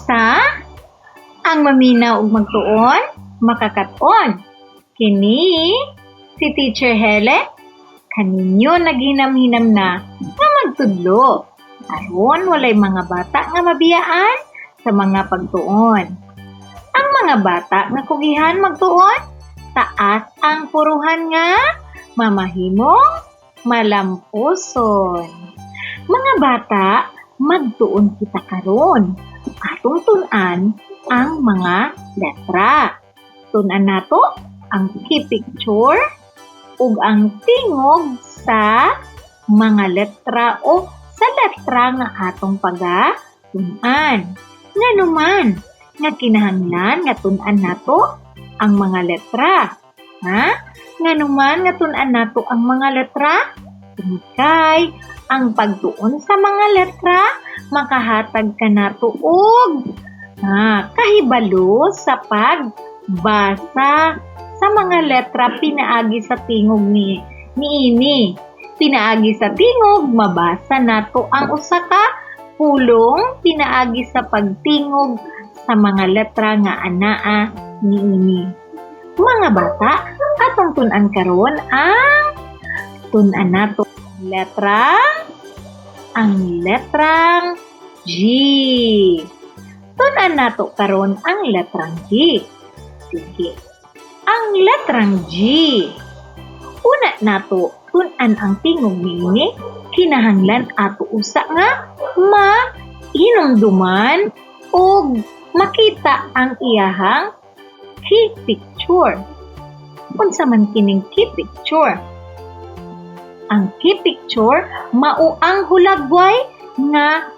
Sa ang maminaw ug magtuon, makakat-on. Kini si Teacher Helen kaninyo naghinam-hinam na nga magtudlo. Aron walay mga bata nga mabiyaan sa mga pagtuon. Ang mga bata nga kugihan magtuon, taas ang puruhan nga mamahimong malampuson. Mga bata, magtuon kita karon. Atong tun-an ang mga letra. Tun-an nato ang key picture ug ang tingog sa mga letra o sa letra nga atong paga-tun-an. Nganuman nga kinahanglan nga tun-an nato ang mga letra. Nganuman nga tun-an nato ang mga letra, kay ang pagtuon sa mga letra makahatag ka nato og kahibalo sa pagbasa sa mga letra pinaagi sa tingog niini. Pinaagi sa tingog, mabasa nato ang usa ka pulong pinaagi sa pagtingog sa mga letra nga anaa niini. Mga bata, atong tun-an karon ang tun-an nato ang letrang G. Tun-an nato karon ang letrang G. Sige. Ang letrang G. Una nato tun-an ang tingog niini, kinahanglan ato usa nga mainumduman ug makita ang iyahang key picture. Unsa man kining key picture? Ang key picture mao ang hulagway nga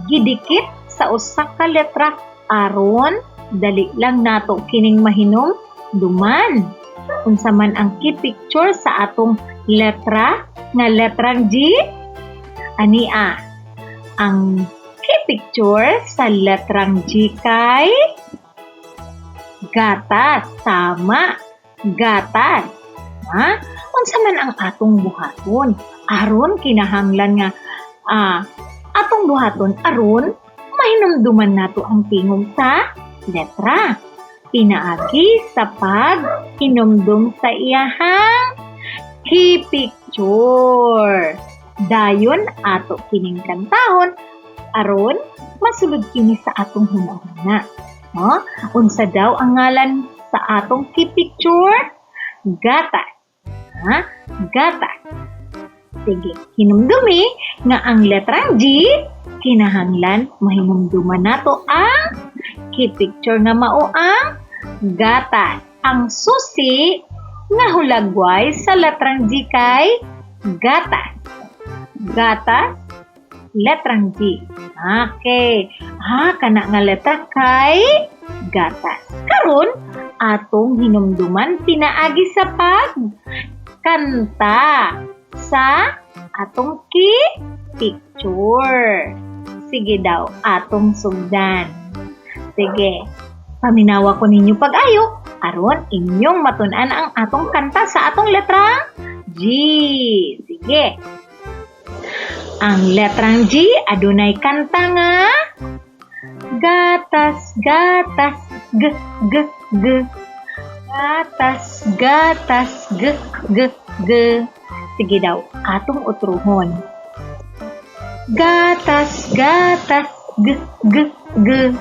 gidikit sa usa ka letra aron dali lang nato kining mahinom duman. Unsa man ang key picture sa atong letra nga letrang G? Ania, ang key picture sa letrang G kay gatas. Tama, gatas. Unsa man ang atong buhaton aron kinahanglan nga atong buhaton aron mahinumduman nato ang tingog sa letra. Pinaagi sa pag-hinumdum sa iyahang key picture. Dayon ato kining kantahon aron masulod kini sa atong hunahuna. Unsa daw ang ngalan sa atong key picture? Gatas. Gatas. Sige, hinumdumi nga ang letrang G, kinahanglan mahinumduman nato ang key picture nga mao ang gatas. Ang susi nga hulagway sa letrang G kay gatas. Gatas, letrang G. Okay. Kana nga letra kay gatas. Karon atong hinumduman pinaagi sa pagkanta sa atong key picture. Sige daw, atong sugdan. Sige, paminawa ko ninyo pag-ayo aron inyong matun-an ang atong kanta sa atong letrang G. Sige. Ang letrang G adunay kanta nga gatas, gatas, g, g, g. Gatas, gatas, g, g, g. Sige daw, atong utruhon. Gatas, gatas, g, g, g.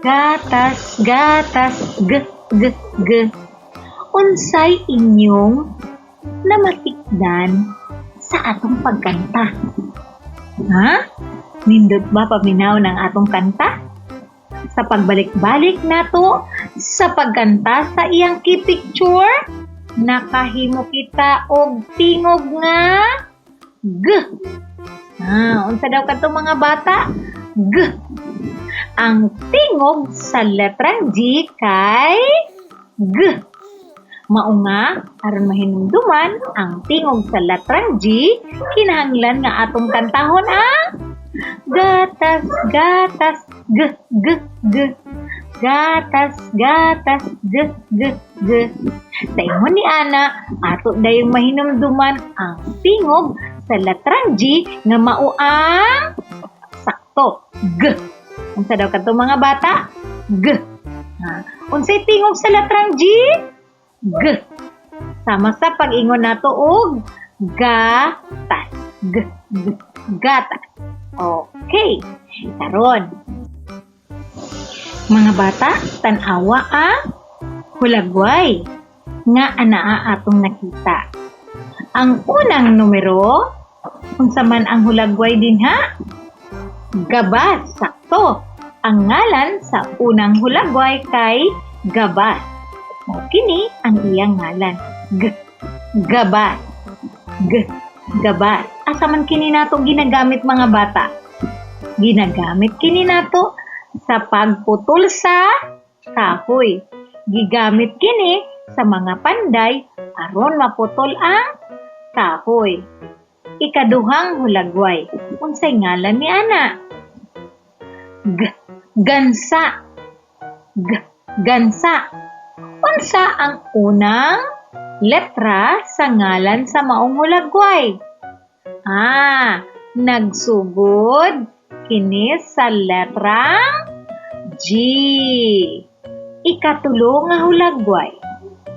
Gatas, gatas, g, g, g. Unsay inyong namatikdan sa atong pagkanta? Nindot ba paminaw ng atong kanta? Sa pagbalik-balik nato sa pagkanta sa iyang key picture, nakahimo kita og tingog nga G. Unsa daw kadto mga bata? G. Ang tingog sa letrang G kay G. Mao nga aron mahinumduman ang tingog sa letrang G, kinahanglan nga atong kantahon ang gatas, gatas, g, g, g. Gatas, gatas, g, g, g. Sa ingon ni Ana, ato dayong mahinumduman ang tingog sa letrang G nga mao ang sakto, G. Unsa daw kadto mga bata? G. Unsay tingog sa letrang G? G. Sama sa pag-ingon nato og gatas. Gatas. Okay. Karon. Mga bata, tan-awa ang hulagway nga anaa atong nakita. Ang unang numero, unsa man ang hulagway dinha? Gabas. Sakto. Ang ngalan sa unang hulagway kay Gabas. Kini ang iyang ngalan. Gabas. Gabas. Asa man kini nato ginagamit mga bata? Ginagamit kini nato sa pagputol sa kahoy. Gigamit kini sa mga panday aron maputol ang kahoy. Ikaduhang hulagway. Unsay ngalan ni ana? Gansa. Gansa. Unsa ang unang letra sa ngalan sa maong hulagway? Nagsugod kini sa letrang G. Ikatulo nga hulagway.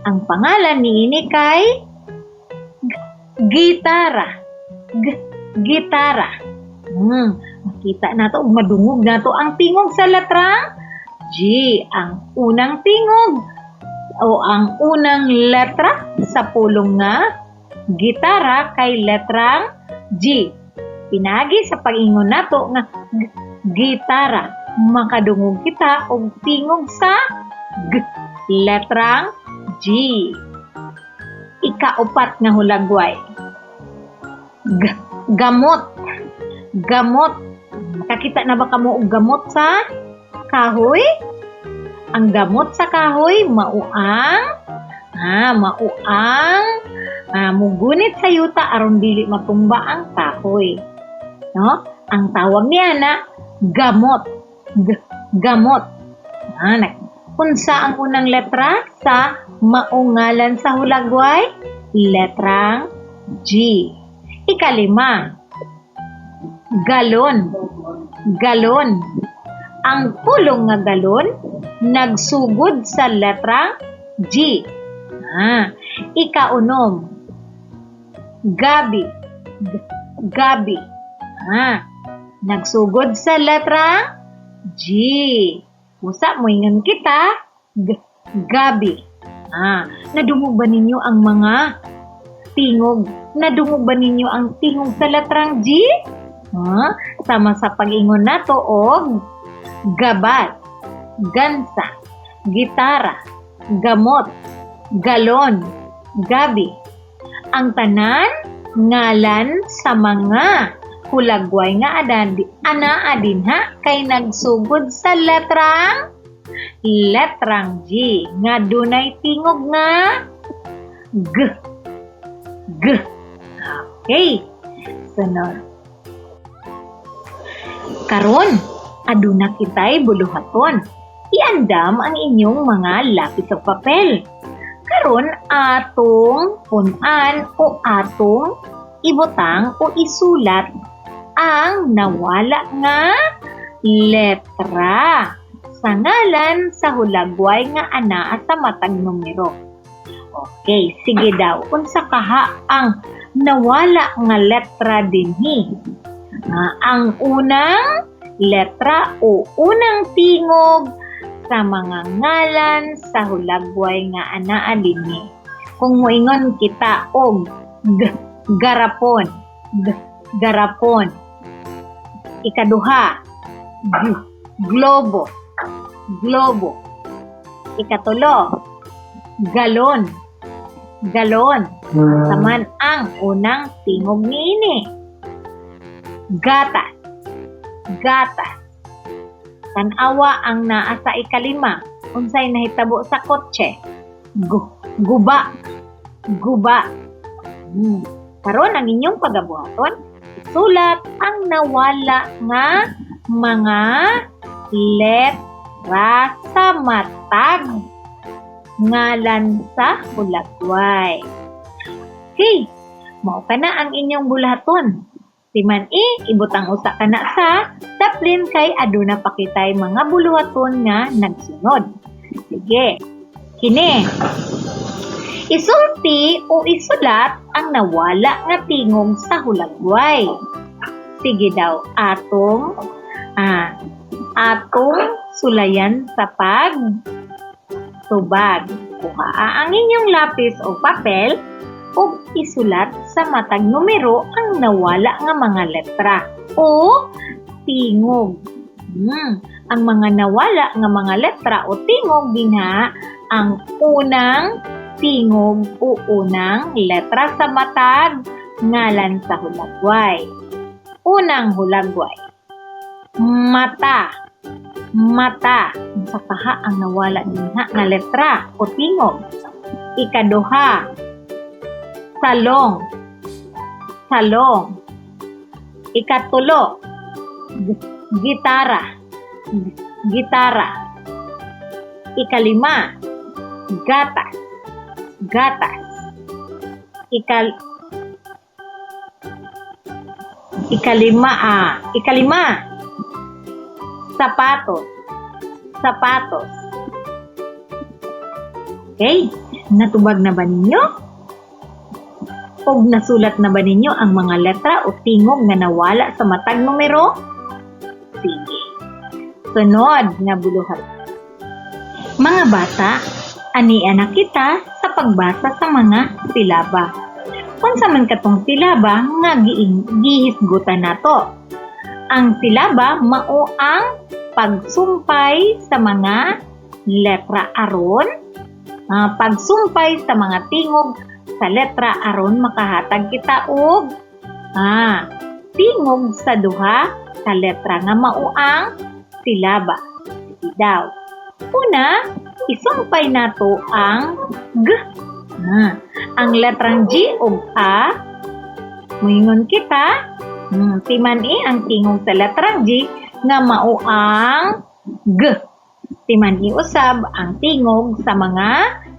Ang pangalan niini kay gitara. Gitara. Makita nato, madungog nato ang tingog sa letrang G. Ang unang tingog o ang unang letra sa pulong nga gitara kay letrang G. Pinagi sa pag-ingon nato nga gitara. Makadungog kita og tingog sa letrang G. Ikaupat nga hulagway. Gamot. Gamot. Makakita na ba kamo og gamot sa kahoy? Ang gamot sa kahoy mauang mugunit sa yuta aron dili matumba ang kahoy. No? Ang tawag niya na gamot. Gamot. Unsa ang unang letra sa maungalan sa hulagway? Letrang G. Ikalima. Galon. Galon. Ang pulong nga galon nagsugod sa letrang G. Ikaunom. Gabi. Gabi. Nagsugod sa letrang G. Usa mo ingon kita, gabi. Nadungog ba ninyo ang mga tingog? Nadungog ba ninyo ang tingog sa letrang G? Sama sa pag-ingon nato og gabat, gansa, gitara, gamot, galon, gabi. Ang tanan ngalan sa mga hulagway nga anaa dinha kay nagsugod sa letrang G nga dunay tingog nga G. Okay. Sunod. Karon, aduna kitay buluhaton. Iandam ang inyong mga lapis o papel. Karon atong punan o atong ibutang o isulat ang nawala nga letra sa ngalan sa hulagway nga anaa sa matag numero. Okay, sige daw. Unsa kaha ang nawala nga letra dinhi? Ang unang letra o unang tingog sa mga ngalan sa hulagway nga anaa dinhi. Kung moingon kita og garapon. Garapon. Ikaduha, globo. Globo. Ikatulo, galon. Galon. Saman ang unang tingog niini. Gatas. Gatas. Tanawa ang naa sa ikalima. Unsay nahitabo sa kotse? Guba. Guba. Karon ang inyong pagabuhaton, isulat ang nawala nga mga letra sa matag ngalan sa hulagway. Okay, mao ka na ang inyong bulaton. Timan ibutang usa ka na sa taplin kay aduna pa kitay mga buluhaton nga nagsunod. Sige. Kini. Isulti o isulat ang nawala nga tingog sa hulagway. Sige daw, atong sulayan sa pagtubag. Kuha ang inyong lapis o papel o isulat sa matag numero ang nawala nga mga letra o tingog. Ang mga nawala nga mga letra o tingog dinha ang unang tingog o unang letra sa matag ngalan sa hulagway. Unang hulagway. Mata. Mata. Sa kaha ang nawala dinha nga letra o tingog. Ikaduha. Salong. Salong. Ikatulo. Gitara. Gitara. Ikalima. Gatas. Gatas. Ikalima. Sapatos. Sapatos. Okay, natubag na ba ninyo? O nasulat na ba ninyo ang mga letra o tingog na nawala sa matag numero? Sige. Sunod nga buluhan. Mga bata, ania na kita sa pagbasa sa mga silaba. Unsa man katong silaba nga gihisgutan nato. Ang silaba mao ang pagsumpay sa mga letra aron, pagsumpay sa mga tingog sa letra aron makahatag kita og tingog sa duha ka letra nga mao ang silaba. Sige daw. Una, isumpay nato ang G. Ang letrang G ug A. Moingon kita, timan ang tingog sa letrang G nga mao ang G. Timan usab ang tingog sa mga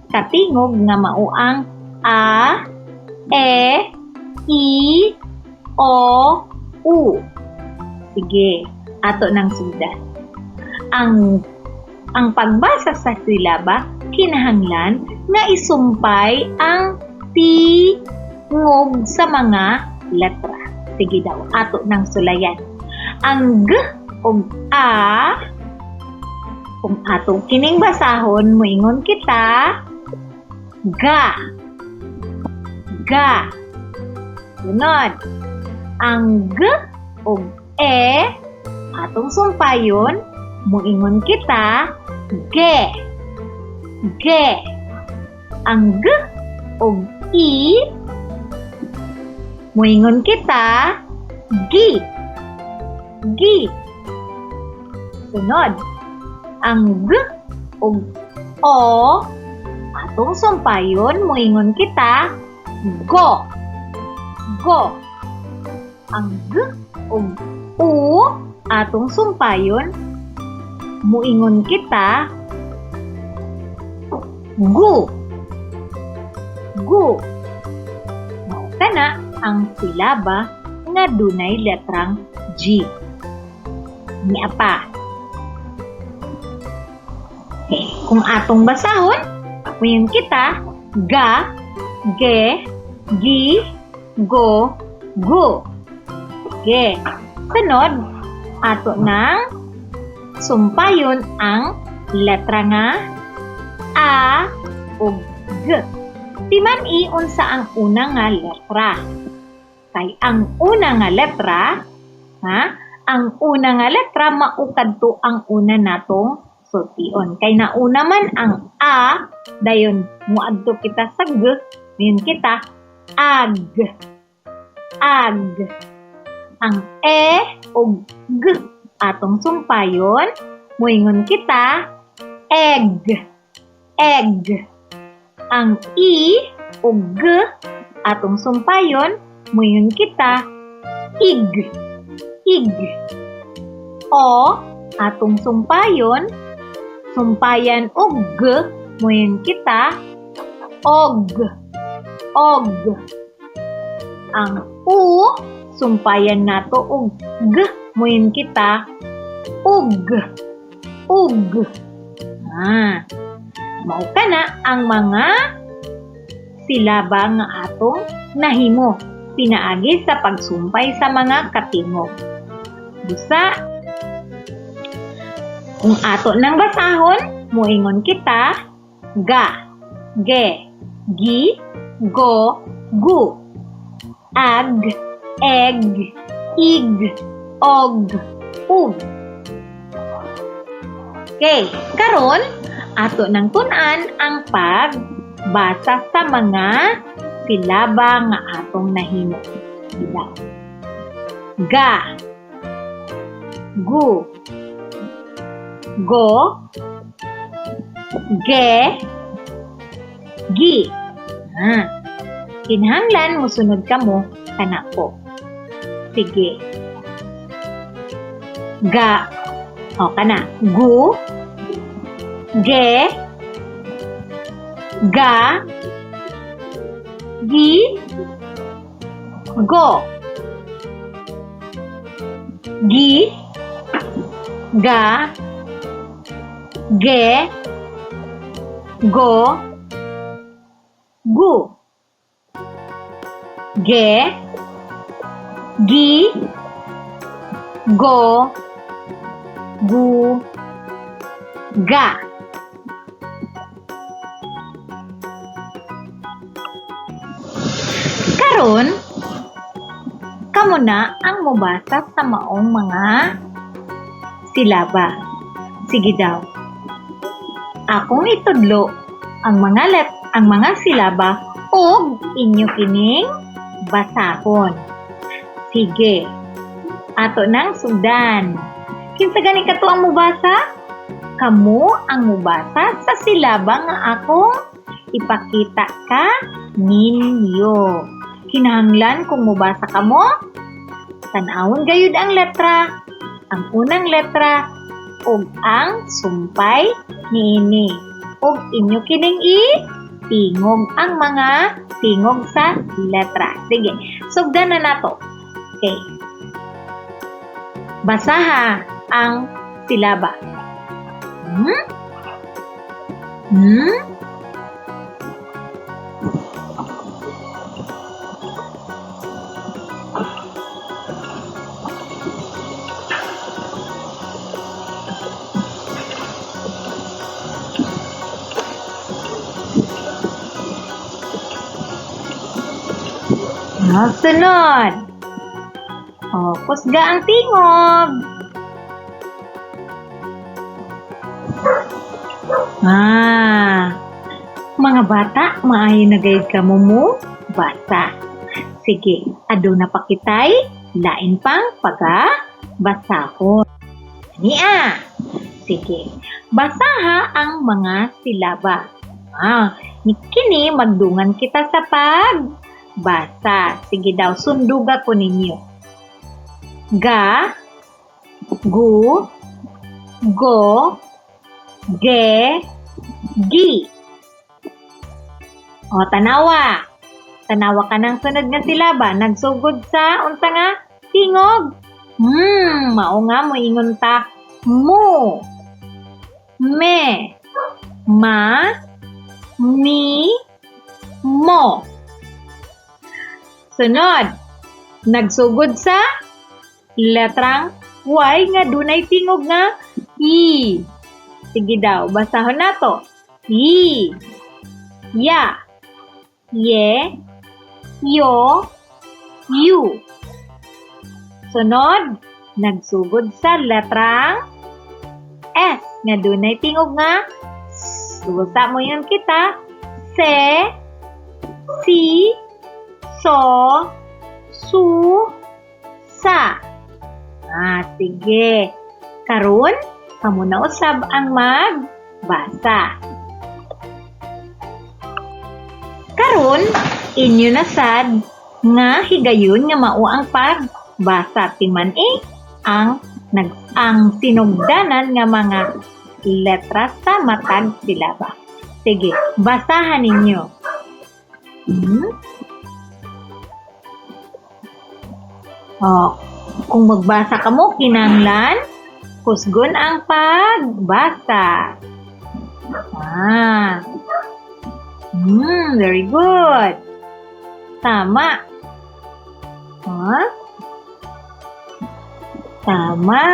katingog nga mao ang A, E, I, O, U. Sige, ato nang sundan. Ang pagbasa sa silaba kinahanglan nga isumpay ang tingog sa mga letra. Sige daw, ato nang sulayan. Ang G ug A, kung ato kining basahon, moingon kita, ga. Ga. Sunod. Ang G ug E, atong sumpayon, moingon kita, ge. Ge. Ang G ug I, moingon kita, gi. Gi. Sunod. Ang G ug O, atong sumpayon, moingon kita, go. Go. Ang G ug U, atong sumpayon, muingon kita, gu. Gu. Mao kana ang silaba nga dunay letrang G. Niya pa. Kung atong basahon, muingon kita, ga, ge, gi, go, gu. Ge. Sunod, ato nang sumpayon ang letra nga A ug G. Timan unsa ang una nga letra. Kay ang una nga letra, ang una nga letra maukadto ang una natong sultion. Kay nauna man ang A, dayon muadto kita sa G, ngayon kita ag. Ag. Ang E ug G atong sumpayon, moingon kita, egg. Egg. Ang I ug G atong sumpayon, moingon kita, ig. Ig. O atong sumpayon, sumpayan og G, moingon kita, og. Og. Ang U, sumpayan nato og g moyin kita ug. Ug. Mao kana ang mga silaba nga atong nahimo pinaagi sa pagsumpay sa mga katingog. Busa, kung ato nang basahon, moingon kita ga, ge, gi, go, gu, ag, eg, ig, og, ug. Okay, karon ato nang tun-an ang pagbasa sa mga silaba nga atong nahimo. Ga, gu, go, ge, gi. Kinahanglan musunod kamo kana po. Sige. Ga, kana. Gu, ge, ga, gi, go, gi, ga, ge, go, gu, ge, gi, go, gu, ga. Karon, kamo na ang mubasa sa maong mga silaba. Sige daw. Akong itudlo ang mga silaba ug inyo kining basahon. Sige. Ato nang sugdan. Kinsa gani kato ang mubasa? Kamo ang mubasa sa silaba nga akong ipakita ka ninyo. Kinahanglan kung mubasa kamo, tan-awon gayud ang letra, ang unang letra, ug ang sumpay niini. Ug inyo kining tingog ang mga tingog sa letra. Sige, sugdan na nato. Okay. Basaha ang silaba. Sunod. Kusga ang tingog. Mga bata, maayo na gayud kamo mo basa. Sige, ado na pakitay, lain pang basahon. Niya. Sige, basaha ang mga silaba. Kini magdungan kita sa pagbasa. Sige daw, sunduga ko ninyo. Ga, gu, go, ge, gi. Tanawa. Tanawa ka ng sunod nga silaba. Nagsugod sa unsa nga tingog. Mao nga mo ingon ta mo, me, ma, mi, mo. Sunod. Nagsugod sa letrang Y nga dunay tingog nga I. Sige daw, basahon nato. I, ya, ye, yo, yu. Sunod, nagsugod sa letrang S nga dunay tingog nga S. Busa mo yun kita. Se, si, so, su, sa. Sige. Karon, kamo na usab ang magbasa. Karon, inyo na sad nga higayon nga mao ang pagbasa timan ang sinugdanan nga mga letra sa matag silaba. Sige, basahan ninyo. O, kung magbasa ka mo, kinahanglan, kusgon ang pagbasa. Very good. Tama. Tama.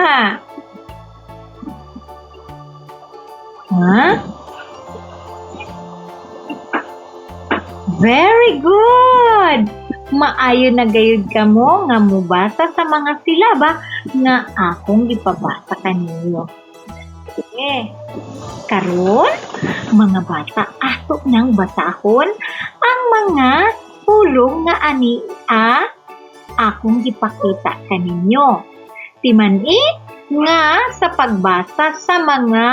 Very good. Maayo na gayud ka mo nga mubasa sa mga silaba nga akong ipabasa kaninyo. Sige. Karon, mga bata, ato nang basahon ang mga pulong nga ani akong ipakita kaninyo. Timani nga sa pagbasa sa mga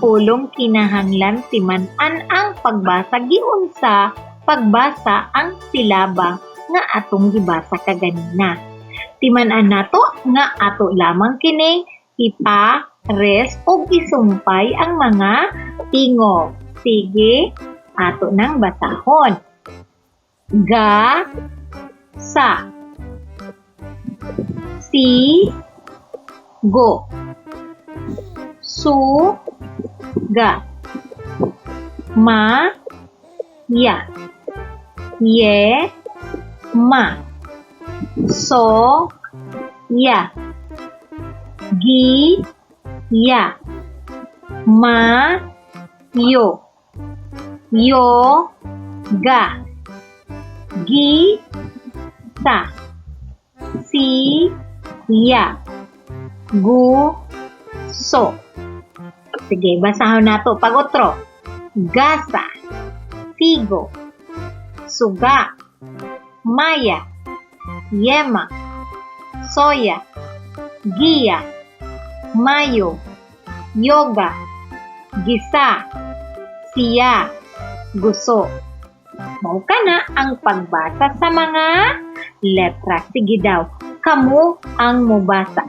pulong kinahanglan timan-an ang pagbasa giunsa pagbasa ang silaba nga atong gibasa kaganina. Timan-an nato nga ato lamang kini ipares o isumpay ang mga tingog. Sige, ato nang basahon. Ga, sa, si, go, su, ga, ma, ya, ye, ma, so, ya, gi, ya, ma, yo, ga, gi, sa, si, ya, gu, so. Sige, basahon nato pagotro. Gasa, sigo, suga, maya, yema, soya, giya, mayo, yoga, gisa, siya, guso. Mao ka na ang pagbasa sa mga letra. Sige daw, kamo ang mubasa.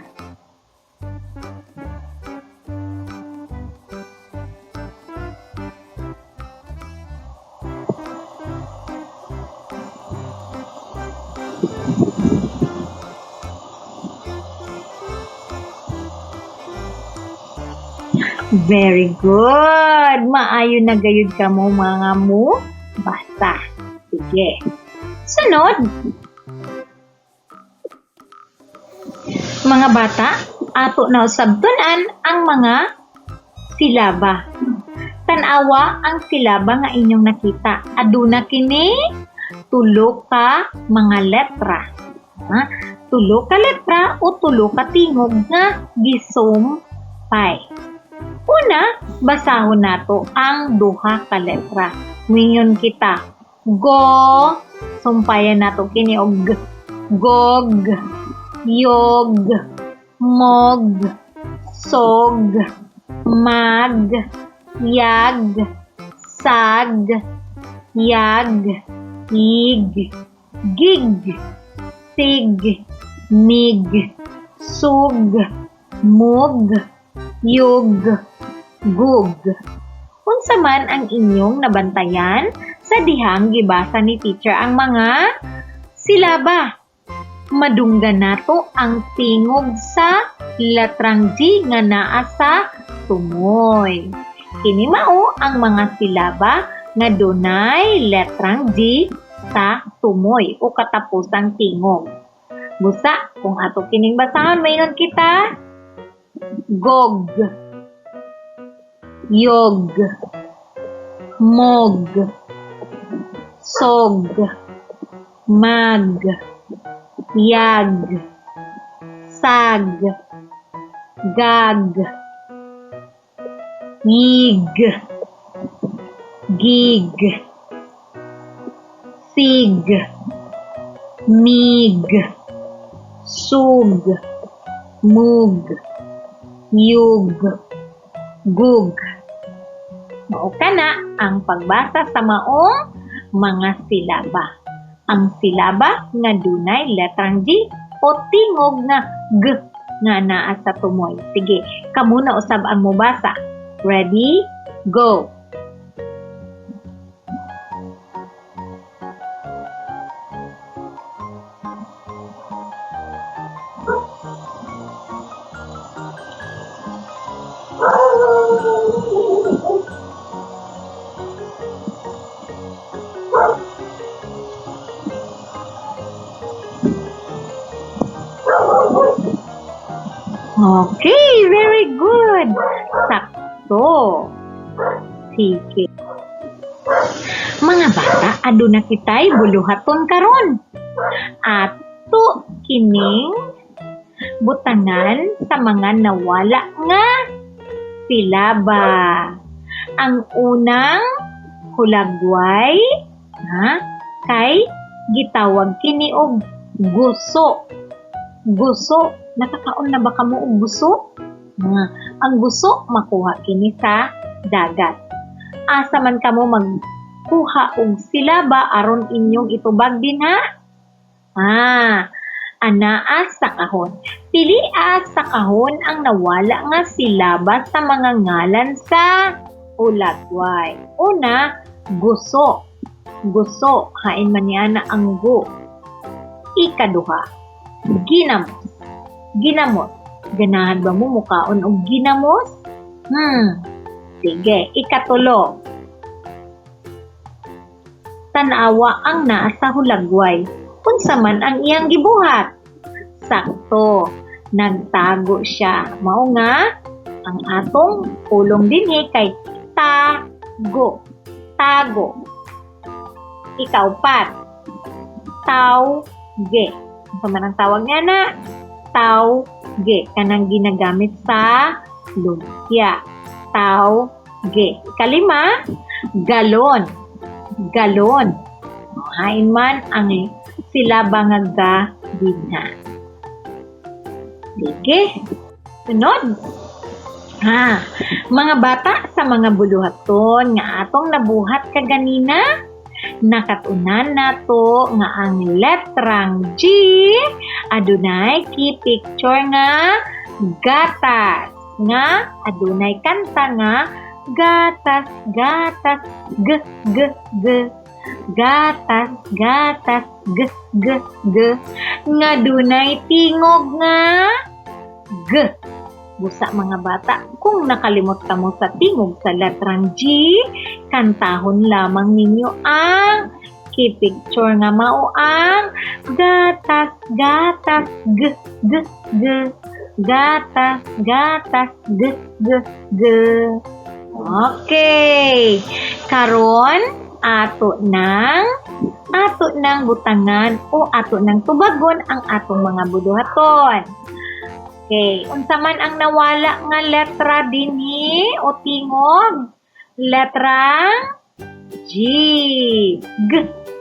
Very good! Maayo na gayud ka mo mga mo basa. Sige. Sunod. Mga bata, ato na usabtunan ang mga silaba. Tanawa ang silaba nga inyong nakita. Aduna kini tulo ka mga letra. Tulo ka letra o tulo ka tingog nga gisumpay. Una, basahon nato ang duha ka letra. Mingon kita. Go, sumpayan nato kini og gog, yog, mog, sog, mag, yag, sag, yag, ig, gig, sig, mig, sug, mug, yug, gug. Unsa man ang inyong nabantayan sa dihang gibasa ni teacher ang mga silaba. Madunggan nato ang tingog sa letrang G nga naa sa tumoy. Kini mao ang mga silaba nga dunay letrang G sa tumoy o katapusang tingog. Busa, kung ato kining basahon, mayroon kita gog, yog, mog, sog, mag, yag, sag, gag, yig, gig, sig, mig, sug, mug, yug, gug. Mao kana ang pagbasa sa maong mga silaba. Ang silaba nga dunay letrang G o tingog nga G nga naa sa tumoy. Sige, kamo na usab ang mubasa. Ready? Go! Okay, very good. Sakto. Sige. Mga bata, aduna kitay buluhaton karon. Ato kining butangan sa mga nawala nga silaba. Ang unang hulagway kay gitawag kini og guso. Guso, nakakaon na ba kamo og guso? Ang guso makuha kini sa dagat. Asa man kamo magkuha og silaba aron inyong itubag dinha? Anaa sa kahon. Pilia sa kahon ang nawala nga silaba sa mga ngalan sa hulagway. Una, guso. Guso, hain man niya na ang gu. Ikaduha, ginamos. Ginamos. Ganahan ba mo mukaon og ginamos? Sige, ikatulo. Tanawa ang naa sa hulagway. Unsa man ang iyang gibuhat? Sakto, nagtago siya. Mao nga, ang atong pulong dinhi kay tago. Tago. Ikaupat, tawge. Unsa man ang tawag niya na? Tawge. Kanang ginagamit sa lumpia. Tawge. Ikalima, galon. Galon. Hain man ang silaba nga ga dinha. Sige. Sunod. Mga bata sa mga buluhaton nga atong nabuhat kaganina, nakatunan nato nga ang letrang G adunay key picture nga gatas, nga adunay kanta nga gatas, gatas, g, g, g. Gatas, gatas, g, g, g. Nga dunay tingog nga g. Busa mga bata, kung nakalimot ka mo sa tingog sa letrang G, kantahon lamang ninyo ang key picture nga mao ang gatas, gatas, g, g, g. Gatas, gatas, g, g, g. Okay. Karon, ato nang butangan o ato nang tubagon ang atong mga buluhaton. Okay, unsa man ang nawala nga letra dinhi o tingog? Letra G. G,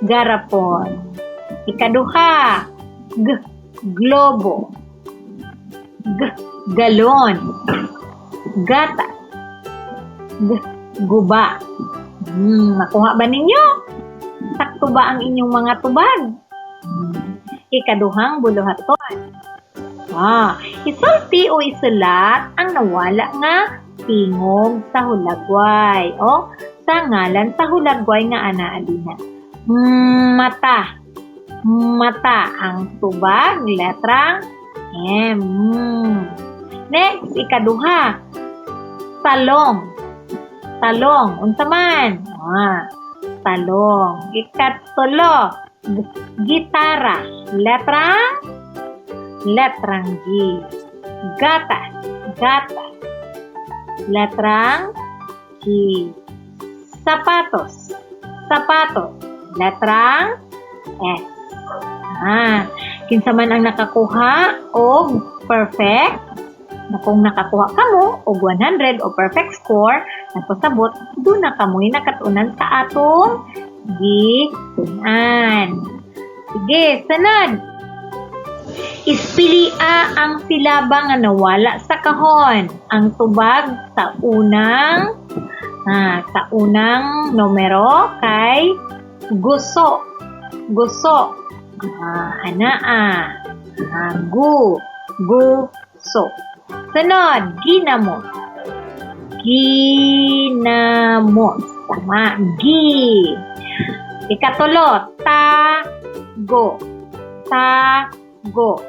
garapon. Ikaduha, G, globo. G, galon. Gata. G, guba. Makuha ba ninyo? Sakto ba ang inyong mga tubag? Ikaduhang buluhaton. Isulti o isulat ang nawala nga tingog sa hulagway. O, sa ngalan sa hulagway nga ana adina. Mata. Mata ang tubag, letrang M. Next, ikaduha. Talong. Talong. Unsa man? Talong. Ikatulo. Gitara. Letrang G. Gatas. Gatas. Letrang G. Sapatos. Sapatos. Letrang S. Kinsa man ang nakakuha og perfect, kung nakakuha kamo og 100 o perfect score, napasabot, doon na kamoy nakatunan sa atong gitunan. Sige, sunod. Ispilia ang silaba nga nawala sa kahon. Ang tubag sa unang numero kay guso. Guso. Guso. Sunod, ginamos. Ginamos. Tama. Gi. Ikatulo, tago. Tago.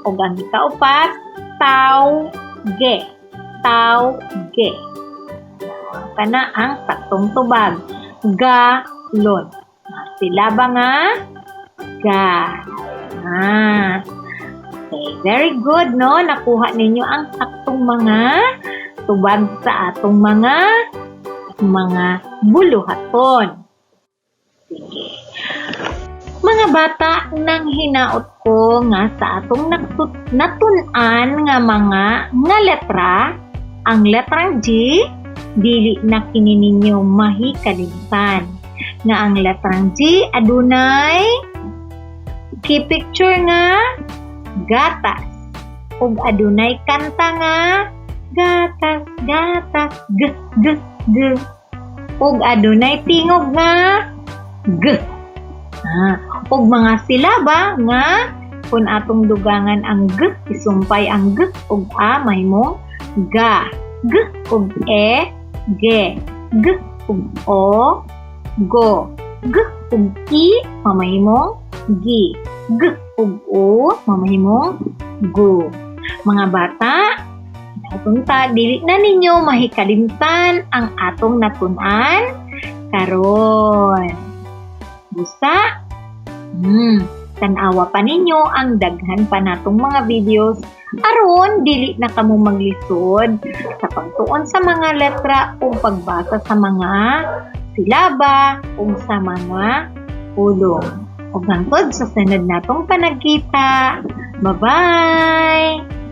O ang ikaupat, Tawge. Tawge. Kana ang saktong tubag. Galon. Silaba nga ga. Okay, very good, no? Nakuha ninyo ang saktong mga tubag sa atong mga buluhaton. Sige. Mga bata, nang hinaot ko nga sa atong natun-an nga nga letra, ang letrang G, dili na kini ninyo mahikalimtan. Nga ang letrang G adunay key picture nga gatas. Ug adunay kanta nga gatas, gatas, g, g, g. Ug adunay tingog nga g. Ug mga silaba nga kung atong dugangan ang g, isumpay ang g ug a mahimong ga. G ug e, ge. G ug o, go. G ug i, mamahimong gi. G ug o, mamahimong go. Mga bata, natunta, dili na ninyo mahikalimtan ang atong natun-an karon. Busa, tanawa pa ninyo ang daghan pa natong mga videos aron dili na kamo maglisod sa pagtuon sa mga letra o pagbasa sa mga silaba o sa mga pulong. Ug hangtod sa sunod natong panagkita. Bye-bye!